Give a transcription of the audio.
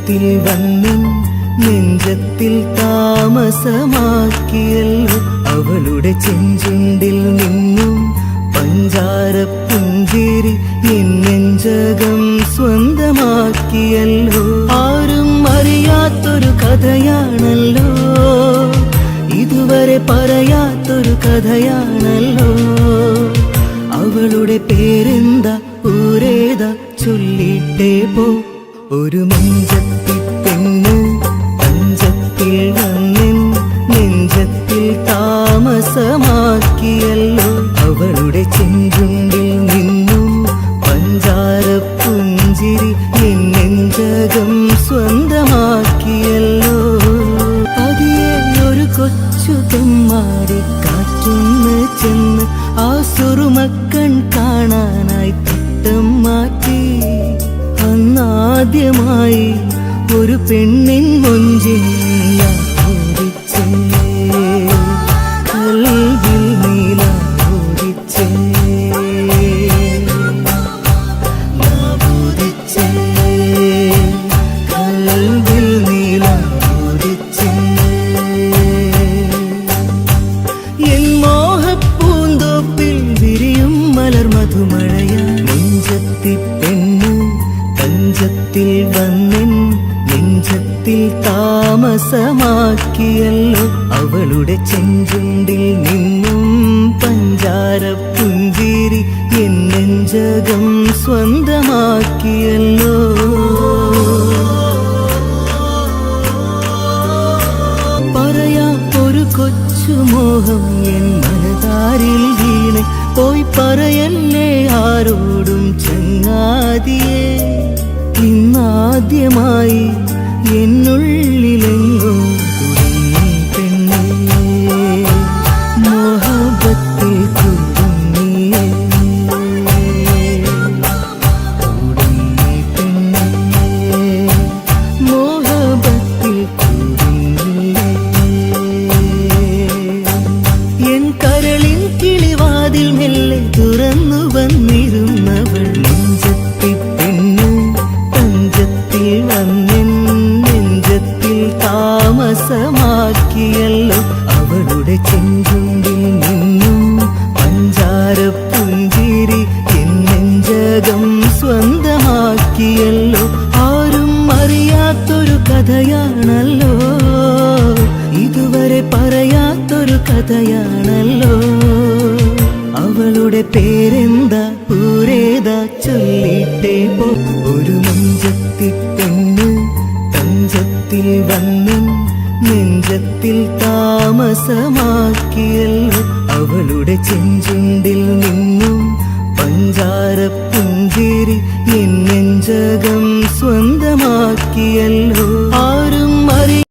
നെഞ്ചത്തിൽ വന്നിൻ നെഞ്ചത്തിൽ താമസമാക്കിയല്ലോ അവളുടെ ചെഞ്ചുണ്ടിൽ നിന്നും പഞ്ചാരപ്പുഞ്ചിരി എൻ നെഞ്ചകം സ്വന്തമാക്കിയല്ലോ. ആരും അറിയാത്തൊരു കഥയാണല്ലോ, ഇതുവരെ പറയാത്തൊരു കഥയാണല്ലോ. അവളുടെ പേരെന്താ ഊരേതാ ചൊല്ലിട്ടേ പോ. ഒരു മഞ്ചത്തി പെണ്ണ് പഞ്ചത്തിൽ വന്നിൻ നെഞ്ചത്തിൽ താമസമാക്കിയല്ലോ അവളുടെ ചെഞ്ചുണ്ടിൽ നിന്നും പഞ്ചാരപ്പുഞ്ചിരി എൻ നെഞ്ചകം സ്വന്തമാക്കിയല്ലോ. പതിയെ ഒരു കൊച്ചു തെമ്മാടി കാറ്റൊന്ന് ചെന്ന് ആ സുറുമക്കൺ കാണാനായി തട്ടം മാറ്റി. അന്നാദ്യമായി ഒരു പെണ്ണിൻ മുഞ്ചിൽ ഞാൻ ഓടിച്ചേ, കൽവിൽ നീല ഓടിച്ചേ, ഓടിച്ചേ, കൽവിൽ നീല ഓടിച്ചേ. എൻ മോഹപ്പൂന്തോപ്പിൽ വിരിയും മലർ മധുമഴയ നെഞ്ചത്തി പെണ്ണ് തഞ്ചത്തിൽ വന്നിൻ നെഞ്ചത്തിൽ താമസമാക്കിയല്ലോ അവളുടെ ചെഞ്ചുണ്ടിൽ നിന്നും പഞ്ചാരപ്പുഞ്ചിരി എൻ നെഞ്ചകം സ്വന്തമാക്കിയല്ലോ. പറയാ ഒരു കൊച്ചു മോഹം എൻ മനതാരിൽ വീണെ, പോയി പറയല്ലേ ആരോടും ചങ്ങാതിയെ. ഇന്നാദ്യമായി എന്നുള്ളിലെങ്ങോ തുടങ്ങി പെണ്ണേ, മോഹബത്തിൽ കുടുങ്ങിയേ, കുടുങ്ങി പെണ്ണേ, മോഹബത്തിൽ കുടുങ്ങിയേ. എൻ കരളിൻ കിളിവാതിൽ മെല്ലെ തുറന്നു വന്നിരുന്നവൾ നെഞ്ചത്തി പെണ്ണ് തഞ്ചത്തിൽ വന്നിൻ നെഞ്ചത്തിൽ താമസമാക്കിയല്ലോ അവളുടെ ചെഞ്ചുണ്ടിൽ നിന്നും പഞ്ചാരപ്പുഞ്ചിരി എൻ നെഞ്ചകം സ്വന്തമാക്കിയല്ലോ. ആരും അറിയാത്തൊരു കഥയാണല്ലോ, ഇതുവരെ പറയാത്തൊരു കഥയാണല്ലോ. അവളുടെ പേരെന്താ ഊരേതാ ചൊല്ലിട്ടേ പോ. ഒരു മഞ്ചത്തി പെണ്ണ് തഞ്ചത്തിൽ വന്നിൻ നെഞ്ചത്തിൽ താമസമാക്കിയല്ലോ അവളുടെ ചെഞ്ചുണ്ടിൽ നിന്നും പഞ്ചാരപ്പുഞ്ചിരി എൻ നെഞ്ചകം സ്വന്തമാക്കിയല്ലോ. ആരും